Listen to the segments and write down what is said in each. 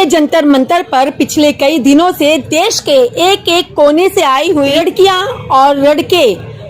के जंतर मंतर पर पिछले कई दिनों से देश के एक एक कोने से आई हुई लड़कियां और लड़के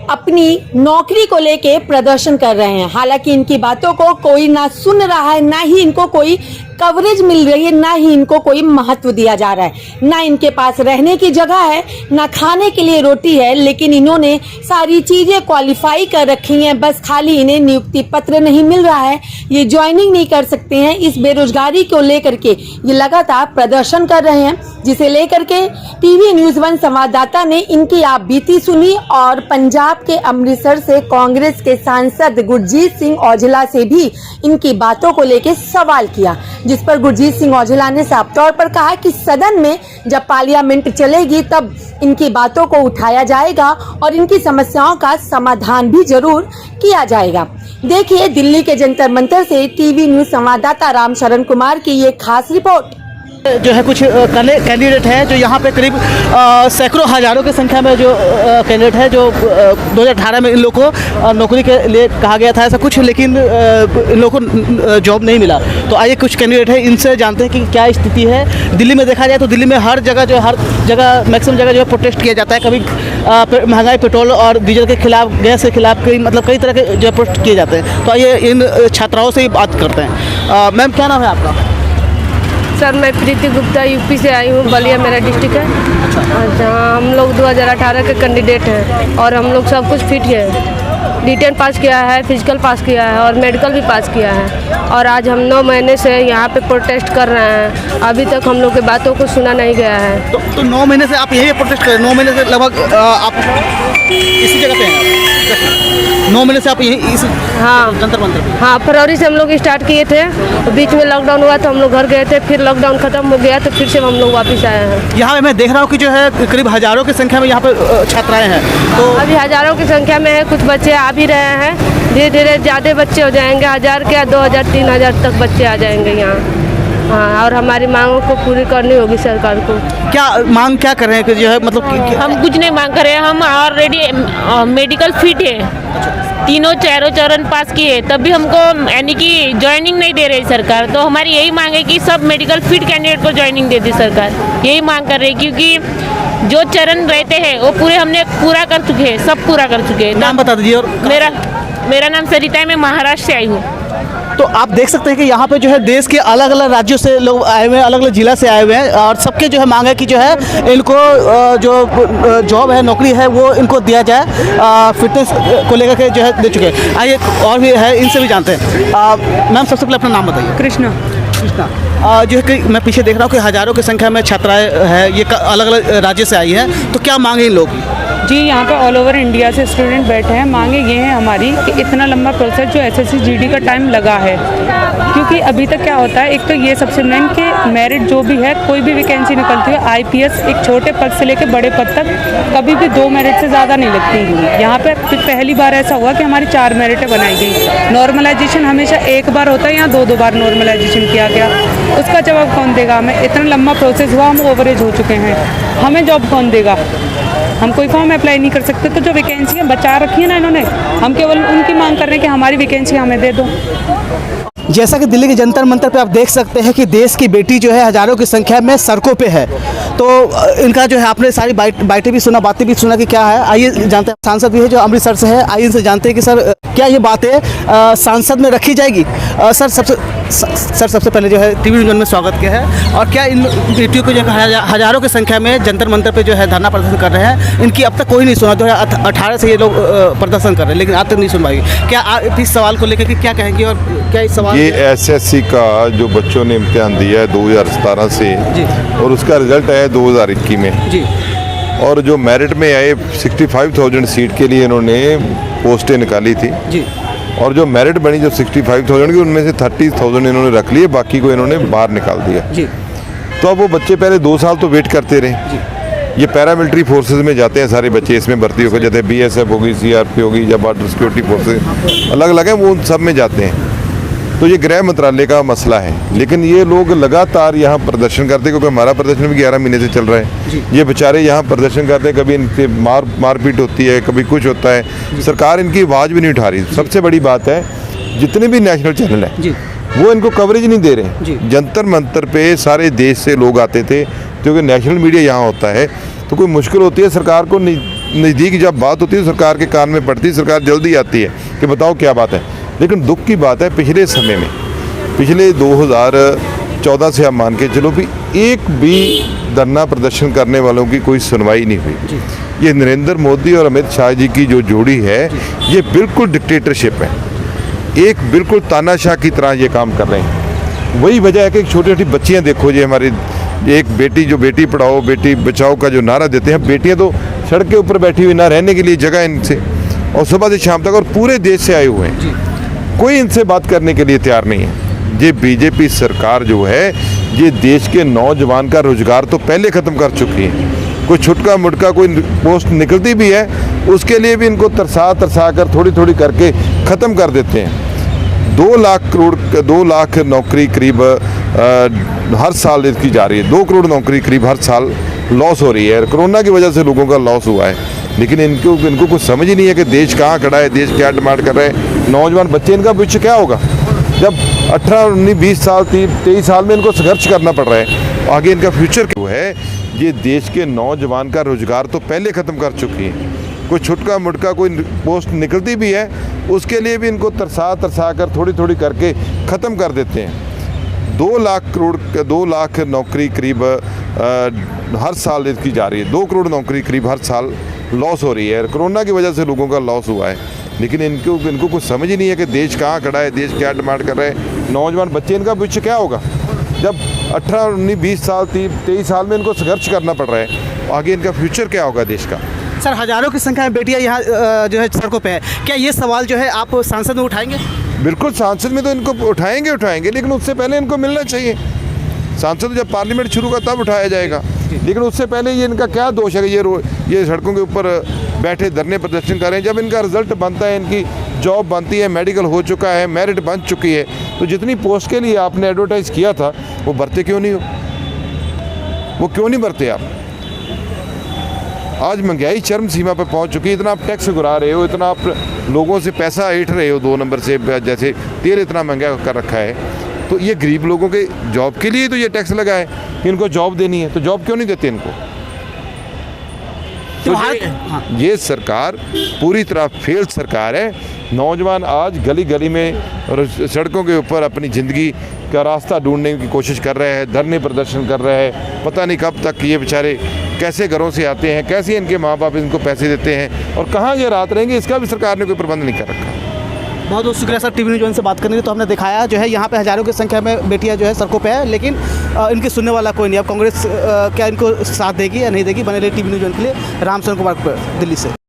अपनी नौकरी को लेके प्रदर्शन कर रहे हैं। हालांकि इनकी बातों को कोई ना सुन रहा है, ना ही इनको कोई कवरेज मिल रही है, ना ही इनको कोई महत्व दिया जा रहा है। ना इनके पास रहने की जगह है, ना खाने के लिए रोटी है, लेकिन इन्होंने सारी चीजें क्वालिफाई कर रखी हैं। बस खाली इन्हें नियुक्ति पत्र नहीं मिल रहा है, ये ज्वाइनिंग नहीं कर सकते हैं। इस बेरोजगारी को लेकर के ये लगातार प्रदर्शन कर रहे हैं, जिसे लेकर के टीवी न्यूज़ 1 संवाददाता ने इनकी आप बीती सुनी और पंजाब के अमृतसर से कांग्रेस के सांसद गुरजीत सिंह औजला से भी इनकी बातों को लेकर सवाल किया, जिस पर गुरजीत सिंह औजला ने साफ तौर पर कहा कि सदन में जब पार्लियामेंट चलेगी तब इनकी बातों को उठाया जाएगा और इनकी समस्याओं का समाधान भी जरूर किया जाएगा। देखिए दिल्ली के जंतर मंतर से टीवी न्यूज़ संवाददाता राम शरण कुमार की ये खास रिपोर्ट। जो है कुछ कैंडिडेट हैं जो यहाँ पे करीब सैकड़ों हजारों की संख्या में जो कैंडिडेट है जो 2018 में इन लोगों को नौकरी के लिए कहा गया था ऐसा कुछ, लेकिन इन लोगों को जॉब नहीं मिला। तो आइए कुछ कैंडिडेट है इनसे जानते हैं कि क्या स्थिति है। दिल्ली में देखा जाए तो दिल्ली में हर जगह मैक्सिमम जगह जो है प्रोटेस्ट किया जाता है। कभी महंगाई, पेट्रोल और डीजल के खिलाफ, गैस के खिलाफ कई तरह के जो है प्रोटेस्ट किए जाते हैं। तो आइए इन छात्राओं से ही बात करते हैं। मैम क्या नाम है आपका? सर मैं प्रीति गुप्ता यूपी से आई हूँ, बलिया मेरा डिस्ट्रिक्ट है। अच्छा, हम लोग 2018 के कैंडिडेट हैं और हम लोग सब कुछ फिट है। रिटर्न पास किया है, फिजिकल पास किया है और मेडिकल भी पास किया है। और आज हम 9 महीने से यहाँ पे प्रोटेस्ट कर रहे हैं। अभी तक हम लोग की बातों को सुना नहीं गया है। तो 9 महीने से आप यही प्रोटेस्ट कर रहे हैं? 9 महीने से लगभग आप इसी जगह पे हैं? 9 महीने से आप यही इस जंतर मंतर पे? हाँ, फरवरी से हम लोग स्टार्ट किए थे। बीच में लॉकडाउन हुआ तो हम लोग घर गए थे, फिर लॉकडाउन खत्म हो गया तो फिर से हम लोग वापस आए हैं। यहाँ मैं देख रहा हूँ कि जो है करीब हजारों की संख्या में यहाँ पे छात्राएं हैं। तो अभी हजारों की संख्या में है, कुछ बच्चे आ भी रहे हैं। धीरे धीरे ज़्यादा बच्चे हो जाएंगे, 1000 के 2000 3000 तक बच्चे आ जाएंगे यहाँ। हाँ, और हमारी मांगों को पूरी करनी होगी सरकार को। क्या मांग क्या कर रहे हैं कि जो है मतलब हम कुछ नहीं मांग कर रहे हैं। हम ऑलरेडी मेडिकल फिट है, तीनों चारों चरण पास किए, तब भी हमको यानी कि ज्वाइनिंग नहीं दे रही सरकार। तो हमारी यही मांग है कि सब मेडिकल फिट कैंडिडेट को ज्वाइनिंग दे दी सरकार। यही मांग कर रही है, क्योंकि जो चरण रहते हैं वो पूरे हमने पूरा कर चुके हैं, सब पूरा कर चुके हैं। नाम बता दीजिए। और मेरा नाम सरिता है, मैं महाराष्ट्र से आई हूँ। तो आप देख सकते हैं कि यहाँ पे जो है देश के अलग अलग राज्यों से लोग आए हुए हैं, अलग अलग जिला से आए हुए हैं और सबके जो है मांग है कि जो है इनको जो जॉब है, नौकरी है वो इनको दिया जाए। फिटनेस को लेकर के जो है दे चुके हैं। आइए और भी है, इनसे भी जानते हैं। मैम सबसे पहले अपना नाम बताइए। कृष्णा। जो है कि मैं पीछे देख रहा हूँ कि हजारों की संख्या में छात्राएँ हैं, ये अलग अलग राज्य से आई हैं। तो क्या मांग है इन लोग? जी, यहाँ पे ऑल ओवर इंडिया से स्टूडेंट बैठे हैं। मांगे ये है हमारी कि इतना लंबा प्रोसेस जो SSC GD का टाइम लगा है, क्योंकि अभी तक क्या होता है, एक तो ये सबसे मेन कि मेरिट जो भी है, कोई भी वैकेंसी निकलती है IPS एक छोटे पद से लेकर बड़े पद तक कभी भी 2 मेरिट से ज़्यादा नहीं लगती। यहाँ पे पहली बार ऐसा हुआ कि हमारी 4 मेरिटें बनाई गई। नॉर्मलाइजेशन हमेशा एक बार होता है, यहाँ 2 बार नॉर्मलाइजेशन किया गया। उसका जवाब कौन देगा हमें? इतना लंबा प्रोसेस हुआ, हम ओवरेज हो चुके हैं, हमें जॉब कौन देगा? हम कोई फॉर्म अप्लाई नहीं कर सकते। तो जो वैकेंसियाँ बचा रखी है ना इन्होंने, हम केवल उनकी मांग कर रहे हैं कि हमारी वैकेंसी हमें दे दो। जैसा कि दिल्ली के जंतर मंतर पे आप देख सकते हैं कि देश की बेटी जो है हजारों की संख्या में सड़कों पे है। तो इनका जो है आपने सारी बातें भी सुना कि क्या है। आइए जानते हैं, सांसद भी है जो अमृतसर से है। आइए इनसे जानते हैं कि सर क्या ये बातें सांसद में रखी जाएगी? सर सबसे पहले जो है टीवी न्यूज़ में स्वागत किया है। और क्या इन बेटियों को जो हजारों की संख्या में जंतर मंतर पे जो है धरना प्रदर्शन कर रहे हैं, इनकी अब तक कोई नहीं सुना? 2018 से ये लोग प्रदर्शन कर रहे हैं लेकिन आज तक नहीं सुनवाई। क्या आप इस सवाल को लेकर के क्या कहेंगे और क्या इस सवाल? ये SSC का जो बच्चों ने इम्तिहान दिया है 2017 से जी, और उसका रिजल्ट आया 2021 में जी। और जो मेरिट में आए 65,000 सीट के लिए इन्होंने पोस्टें निकाली थी जी। और जो मेरिट बनी जो 65,000 की, उनमें से 30,000 इन्होंने रख लिए, बाकी को इन्होंने बाहर निकाल दिया जी। तो अब वो बच्चे पहले 2 साल तो वेट करते रहे जी। ये पैरामिलिट्री फोर्सेज में जाते हैं सारे बच्चे, इसमें भर्ती होकर, जैसे BSF होगी, CRP होगी या बॉर्डर सिक्योरिटी फोर्सेज अलग अलग हैं, वो उन सब में जाते हैं। तो ये गृह मंत्रालय का मसला है। लेकिन ये लोग लगातार यहाँ प्रदर्शन करते हैं, क्योंकि हमारा प्रदर्शन भी 11 महीने से चल रहा है। ये बेचारे यहाँ प्रदर्शन करते हैं, कभी इनसे मारपीट होती है, कभी कुछ होता है, सरकार इनकी आवाज़ भी नहीं उठा रही। सबसे बड़ी बात है, जितने भी नेशनल चैनल हैं वो इनको कवरेज नहीं दे जी। रहे। जंतर मंतर पे सारे देश से लोग आते थे, क्योंकि नेशनल मीडिया यहाँ होता है, तो कोई मुश्किल होती है सरकार को, नज़दीक जब बात होती है सरकार के कान में पड़ती है, सरकार जल्दी आती है कि बताओ क्या बात है। लेकिन दुख की बात है, पिछले समय में, पिछले 2014 से आप मान के चलो भी एक भी धरना प्रदर्शन करने वालों की कोई सुनवाई नहीं हुई। ये नरेंद्र मोदी और अमित शाह जी की जो जोड़ी है, ये बिल्कुल डिक्टेटरशिप है, एक बिल्कुल तानाशाह की तरह ये काम कर रहे हैं। वही वजह है कि छोटी छोटी बच्चियाँ देखो जी, हमारी एक बेटी जो बेटी पढ़ाओ बेटी बचाओ का जो नारा देते हैं, बेटियाँ तो सड़क के ऊपर बैठी हुई, ना रहने के लिए जगह इनसे, और सुबह से शाम तक, और पूरे देश से आए हुए हैं, कोई इनसे बात करने के लिए तैयार नहीं है। ये बीजेपी सरकार जो है, ये देश के नौजवान का रोजगार तो पहले ख़त्म कर चुकी है। कोई छुटका मुटका कोई पोस्ट निकलती भी है, उसके लिए भी इनको तरसा कर थोड़ी थोड़ी करके ख़त्म कर देते हैं। 2 लाख नौकरी करीब हर साल इसकी जा रही है, 2 करोड़ नौकरी करीब हर साल लॉस हो रही है। कोरोना की वजह से लोगों का लॉस हुआ है, लेकिन इनको कुछ समझ ही नहीं है कि देश कहाँ खड़ा है, देश क्या डिमांड कर रहा है, नौजवान बच्चे, इनका भविष्य क्या होगा जब 18, 19, 20 साल 23 साल में इनको संघर्ष करना पड़ रहा है, आगे इनका फ्यूचर क्या है। ये देश के नौजवान का रोजगार तो पहले ख़त्म कर चुकी है। कोई छुटका मुटका कोई पोस्ट निकलती भी है, उसके लिए भी इनको तरसा कर थोड़ी थोड़ी करके ख़त्म कर देते हैं। 2 लाख नौकरी करीब हर साल इसकी जा रही है, 2 करोड़ नौकरी करीब हर साल लॉस हो रही है। कोरोना की वजह से लोगों का लॉस हुआ है, लेकिन इनको कुछ समझ ही नहीं है कि देश कहाँ खड़ा है, देश क्या डिमांड कर रहा है, नौजवान बच्चे, इनका भविष्य क्या होगा जब 18, 19, 20 साल 23 साल में इनको संघर्ष करना पड़ रहा है, आगे इनका फ्यूचर क्या होगा देश का। सर, हज़ारों की संख्या में बेटियाँ यहाँ जो है सड़कों पे है, क्या ये सवाल जो है आप सांसद में उठाएंगे? बिल्कुल, सांसद में तो इनको उठाएंगे, लेकिन उससे पहले इनको मिलना चाहिए। सांसद जब पार्लियामेंट शुरू का तब उठाया जाएगा, लेकिन उससे पहले ये इनका क्या दोष है कि ये सड़कों के ऊपर बैठे धरने प्रदर्शन कर रहे हैं। जब इनका रिजल्ट बनता है, इनकी जॉब बनती है, मेडिकल हो चुका है, मेरिट बन चुकी है, तो जितनी पोस्ट के लिए आपने एडवर्टाइज किया था वो भरते क्यों नहीं हो, वो क्यों नहीं भरते आप? आज महंगाई चरम सीमा पर पहुंच चुकी है, इतना आप टैक्स गिरा रहे हो, इतना आप लोगों से पैसा ऐंठ रहे हो 2 नंबर से, जैसे तेल इतना महंगा कर रखा है, तो ये गरीब लोगों के जॉब के लिए तो ये टैक्स लगा है कि इनको जॉब देनी है, तो जॉब क्यों नहीं देते इनको? तो ये सरकार पूरी तरह फेल सरकार है। नौजवान आज गली गली में और सड़कों के ऊपर अपनी ज़िंदगी का रास्ता ढूंढने की कोशिश कर रहे हैं, धरने प्रदर्शन कर रहे हैं। पता नहीं कब तक ये बेचारे कैसे घरों से आते हैं, कैसे इनके माँ बाप इनको पैसे देते हैं और कहाँ ये रात रहेंगे, इसका भी सरकार ने कोई प्रबंध नहीं कर रखा। बहुत बहुत शुक्रिया सर, टीवी न्यूज़ 1 से बात करने के लिए। तो हमने दिखाया जो है यहाँ पे हज़ारों की संख्या में बेटियाँ जो है सड़कों पे है, लेकिन इनकी सुनने वाला कोई नहीं। अब कांग्रेस क्या इनको साथ देगी या नहीं देगी? बने रहे टीवी न्यूज़ 1 के लिए। रामचंद्र कुमार दिल्ली से।